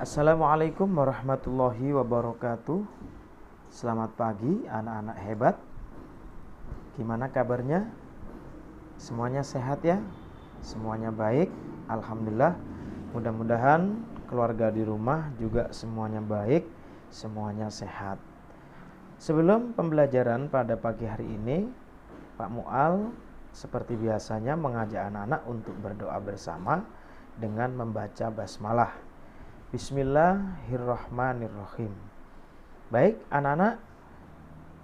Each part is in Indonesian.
Assalamualaikum warahmatullahi wabarakatuh. Selamat pagi anak-anak hebat. Gimana kabarnya? Semuanya sehat ya? Semuanya baik? Alhamdulillah. Mudah-mudahan keluarga di rumah juga semuanya baik, semuanya sehat. Sebelum pembelajaran pada pagi hari ini, Pak Mual seperti biasanya mengajak anak-anak untuk berdoa bersama dengan membaca basmalah. Bismillahirrahmanirrahim. Baik anak-anak,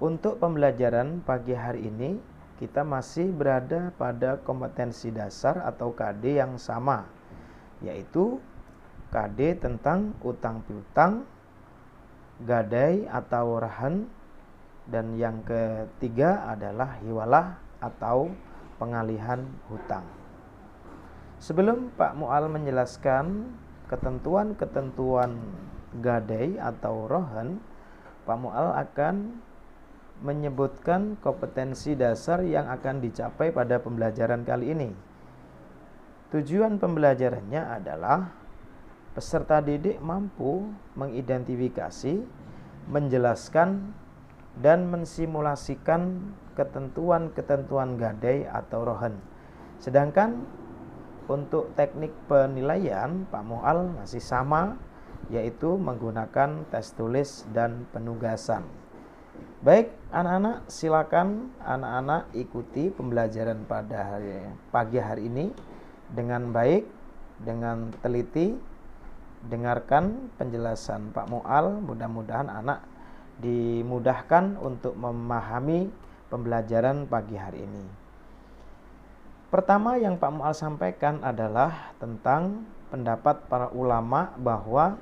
untuk pembelajaran pagi hari ini kita masih berada pada kompetensi dasar atau KD yang sama, yaitu KD tentang utang piutang, gadai atau rahan, dan yang ketiga adalah hiwalah atau pengalihan hutang. Sebelum Pak Mual menjelaskan ketentuan-ketentuan gadai atau rohan, Pak Mual akan menyebutkan kompetensi dasar yang akan dicapai pada pembelajaran kali ini. Tujuan pembelajarannya adalah peserta didik mampu mengidentifikasi, menjelaskan, dan mensimulasikan ketentuan-ketentuan gadai atau rohan. Sedangkan untuk teknik penilaian Pak Mual masih sama, yaitu menggunakan tes tulis dan penugasan. Baik anak-anak, silakan anak-anak ikuti pembelajaran pada pagi hari ini dengan baik, dengan teliti. Dengarkan penjelasan Pak Mual, mudah-mudahan anak dimudahkan untuk memahami pembelajaran pagi hari ini. Pertama yang Pak Mual sampaikan adalah tentang pendapat para ulama bahwa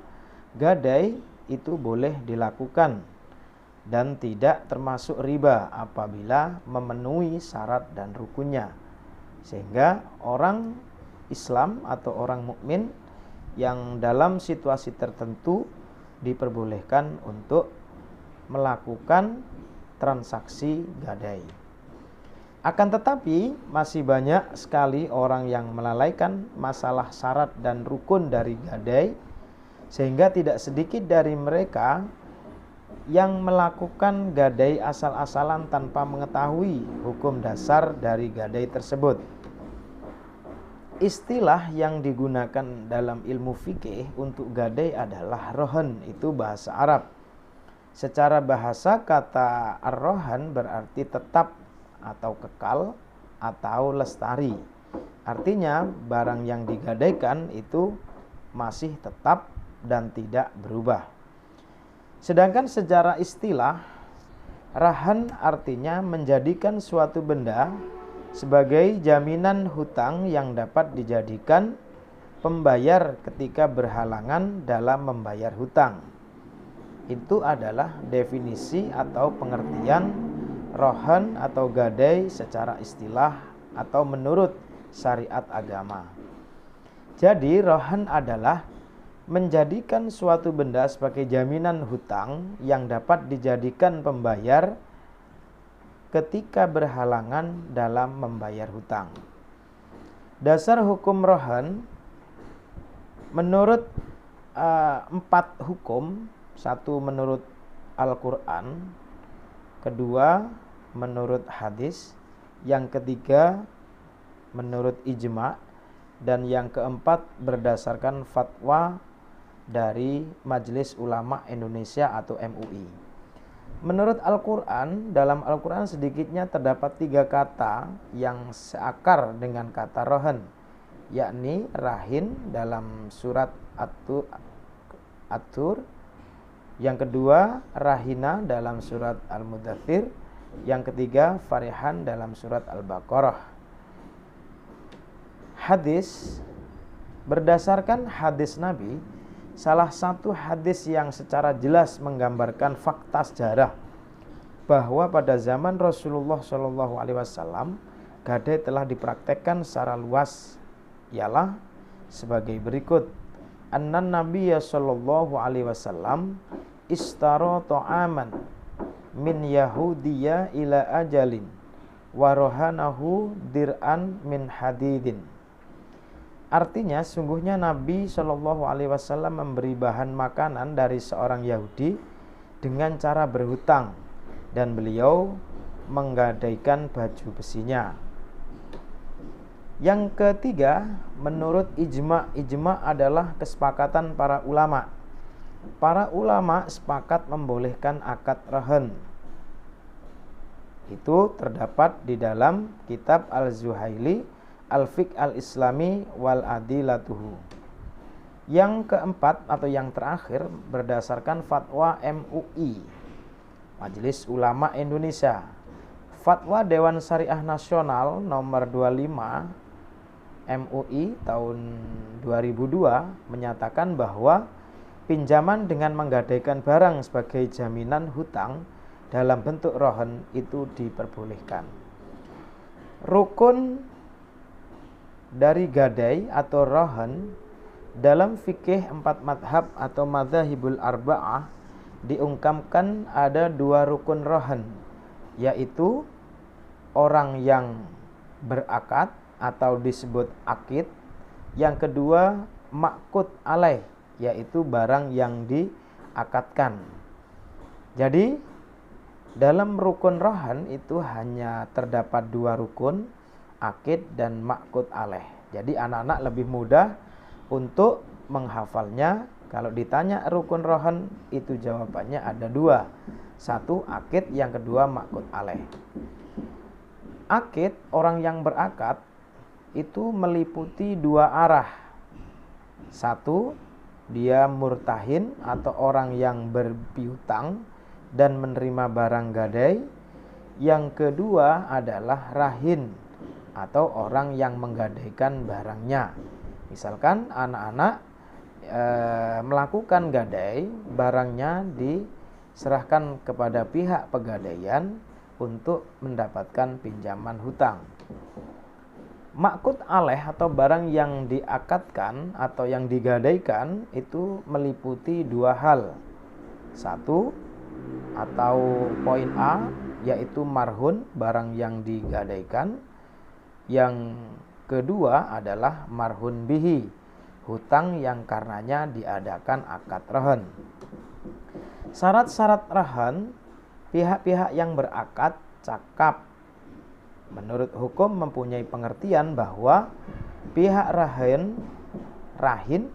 gadai itu boleh dilakukan dan tidak termasuk riba apabila memenuhi syarat dan rukunnya. Sehingga orang Islam atau orang mukmin yang dalam situasi tertentu diperbolehkan untuk melakukan transaksi gadai. Akan tetapi masih banyak sekali orang yang melalaikan masalah syarat dan rukun dari gadai, sehingga tidak sedikit dari mereka yang melakukan gadai asal-asalan tanpa mengetahui hukum dasar dari gadai tersebut. Istilah yang digunakan dalam ilmu fikih untuk gadai adalah rohan, itu bahasa Arab. Secara bahasa kata ar-rohan berarti tetap atau kekal atau lestari. Artinya barang yang digadaikan itu masih tetap dan tidak berubah. Sedangkan secara istilah, rahan artinya menjadikan suatu benda sebagai jaminan hutang yang dapat dijadikan pembayar ketika berhalangan dalam membayar hutang. Itu adalah definisi atau pengertian rohan atau gadai secara istilah atau menurut syariat agama. Jadi rohan adalah menjadikan suatu benda sebagai jaminan hutang yang dapat dijadikan pembayar ketika berhalangan dalam membayar hutang. Dasar hukum rohan menurut 4 hukum. Satu menurut Al-Quran, kedua menurut hadis, yang ketiga menurut ijma', dan yang keempat berdasarkan fatwa dari Majelis Ulama Indonesia atau MUI. Menurut Al-Quran, dalam Al-Quran sedikitnya terdapat 3 kata yang seakar dengan kata rohan, yakni rahin dalam surat At-Tur, yang kedua rahina dalam surat Al-Mudaththir, yang ketiga farihan dalam surat Al-Baqarah. Hadis, berdasarkan hadis Nabi, salah satu hadis yang secara jelas menggambarkan fakta sejarah bahwa pada zaman Rasulullah SAW gadai telah dipraktekkan secara luas ialah sebagai berikut. Annan Nabiyya sallallahu alaihi wasallam istara ta'aman min Yahudiyya ila ajalin wa rohanahu dir'an min hadidin. Artinya sungguhnya Nabi Shallallahu Alaihi Wasallam memberi bahan makanan dari seorang Yahudi dengan cara berhutang, dan beliau menggadaikan baju besinya. Yang ketiga, menurut ijma adalah kesepakatan para ulama. Para ulama sepakat membolehkan akad rahan. Itu terdapat di dalam kitab Al-Zuhaili, Al-Fiqh Al-Islami wal Adilatuhu. Yang keempat atau yang terakhir, berdasarkan fatwa MUI, Majelis Ulama Indonesia. Fatwa Dewan Syariah Nasional nomor 25 MUI tahun 2002 menyatakan bahwa pinjaman dengan menggadaikan barang sebagai jaminan hutang dalam bentuk rohan itu diperbolehkan. Rukun dari gadai atau rohan dalam fikih 4 madhab atau madzhabul arba'ah diungkapkan ada 2 rukun rohan, yaitu orang yang berakad atau disebut akid. Yang kedua, ma'qud alaih, yaitu barang yang diakadkan. Jadi dalam rukun rohan itu hanya terdapat 2 rukun, akid dan ma'qud alaih. Jadi anak-anak lebih mudah untuk menghafalnya. Kalau ditanya rukun rohan, itu jawabannya ada 2. 1 akid, yang kedua ma'qud alaih. Akid, orang yang berakad itu meliputi 2 arah. 1, dia murtahin atau orang yang berpiutang dan menerima barang gadai. Yang kedua adalah rahin atau orang yang menggadaikan barangnya. Misalkan anak-anak melakukan gadai, barangnya diserahkan kepada pihak pegadaian untuk mendapatkan pinjaman hutang. Ma'qud alaih atau barang yang diakadkan atau yang digadaikan itu meliputi 2 hal. 1 atau poin A, yaitu marhun, barang yang digadaikan. Yang kedua adalah marhun bihi, hutang yang karenanya diadakan akad rahan. Syarat-syarat rahan, pihak-pihak yang berakad cakap menurut hukum mempunyai pengertian bahwa pihak rahin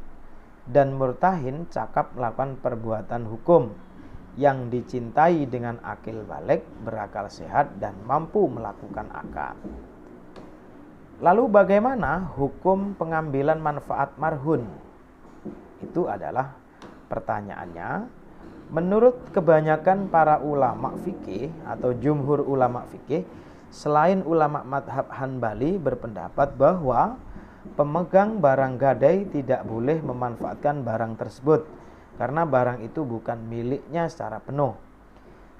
dan murtahin cakap melakukan perbuatan hukum yang dicintai dengan akil balik, berakal sehat, dan mampu melakukan akad. Lalu bagaimana hukum pengambilan manfaat marhun? Itu adalah pertanyaannya. Menurut kebanyakan para ulama fikih atau jumhur ulama fikih, selain ulama madhab Hanbali berpendapat bahwa pemegang barang gadai tidak boleh memanfaatkan barang tersebut karena barang itu bukan miliknya secara penuh.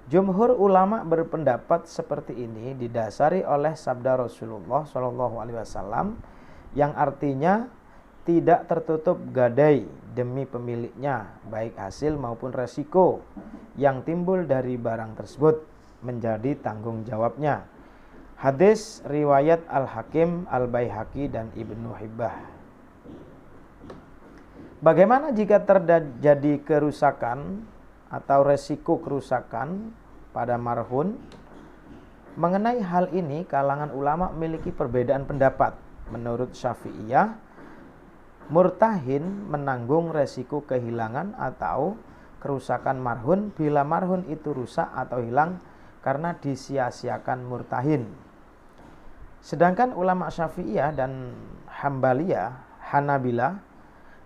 Jumhur ulama berpendapat seperti ini didasari oleh sabda Rasulullah SAW yang artinya tidak tertutup gadai demi pemiliknya, baik hasil maupun resiko yang timbul dari barang tersebut menjadi tanggung jawabnya. Hadis riwayat Al-Hakim, Al-Baihaqi, dan Ibnu Hibbah. Bagaimana jika terjadi kerusakan atau resiko kerusakan pada marhun? Mengenai hal ini, kalangan ulama memiliki perbedaan pendapat. Menurut Syafi'iyah, murtahin menanggung resiko kehilangan atau kerusakan marhun bila marhun itu rusak atau hilang karena disia-siakan murtahin. Sedangkan ulama Syafi'iyah dan Hanabilah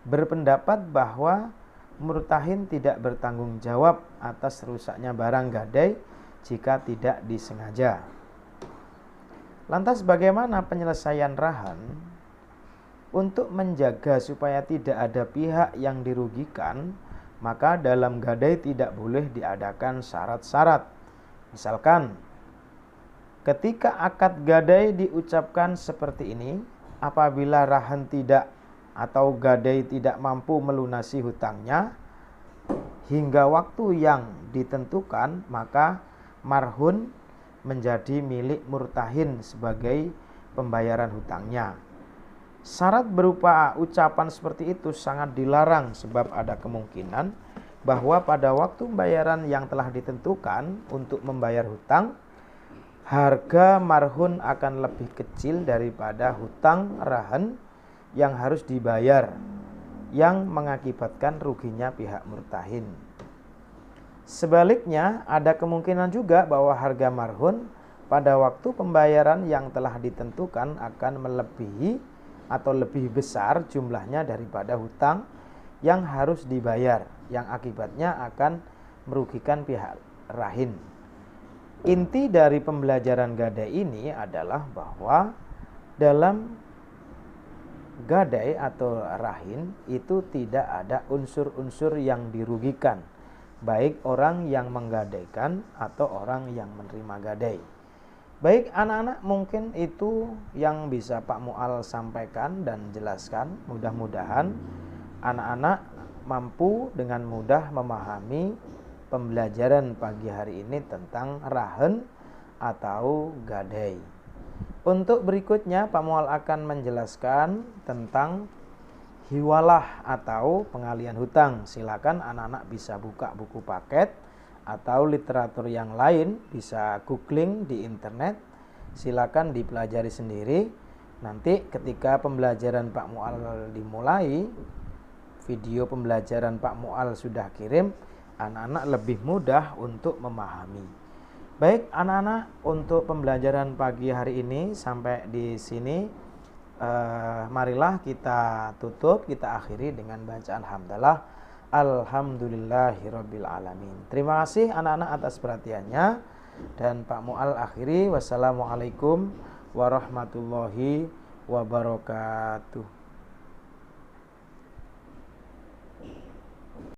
berpendapat bahwa murtahin tidak bertanggung jawab atas rusaknya barang gadai jika tidak disengaja. Lantas bagaimana penyelesaian rahan? Untuk menjaga supaya tidak ada pihak yang dirugikan, maka dalam gadai tidak boleh diadakan syarat-syarat. Misalkan, ketika akad gadai diucapkan seperti ini, apabila rahan tidak atau gadai tidak mampu melunasi hutangnya hingga waktu yang ditentukan, maka marhun menjadi milik murtahin sebagai pembayaran hutangnya. Syarat berupa ucapan seperti itu sangat dilarang sebab ada kemungkinan bahwa pada waktu pembayaran yang telah ditentukan untuk membayar hutang, harga marhun akan lebih kecil daripada hutang rahan yang harus dibayar, yang mengakibatkan ruginya pihak murtahin. Sebaliknya, ada kemungkinan juga bahwa harga marhun pada waktu pembayaran yang telah ditentukan akan melebihi atau lebih besar jumlahnya daripada hutang yang harus dibayar, yang akibatnya akan merugikan pihak rahin. Inti dari pembelajaran gadai ini adalah bahwa dalam gadai atau rahin itu tidak ada unsur-unsur yang dirugikan, baik orang yang menggadaikan atau orang yang menerima gadai. Baik anak-anak, mungkin itu yang bisa Pak Mu'al sampaikan dan jelaskan. Mudah-mudahan anak-anak mampu dengan mudah memahami pembelajaran pagi hari ini tentang rahan atau gadai. Untuk berikutnya Pak Mu'al akan menjelaskan tentang hiwalah atau pengalian hutang. Silakan anak-anak bisa buka buku paket atau literatur yang lain, bisa googling di internet, silakan dipelajari sendiri. Nanti ketika pembelajaran Pak Mu'al dimulai, video pembelajaran Pak Mu'al sudah kirim, anak-anak lebih mudah untuk memahami. Baik anak-anak, untuk pembelajaran pagi hari ini sampai di sini, marilah kita tutup, kita akhiri dengan bacaan hamdalah. Alhamdulillahirabbil alamin. Terima kasih anak-anak atas perhatiannya, dan Pak Mu'al akhiri. Wassalamualaikum warahmatullahi wabarakatuh.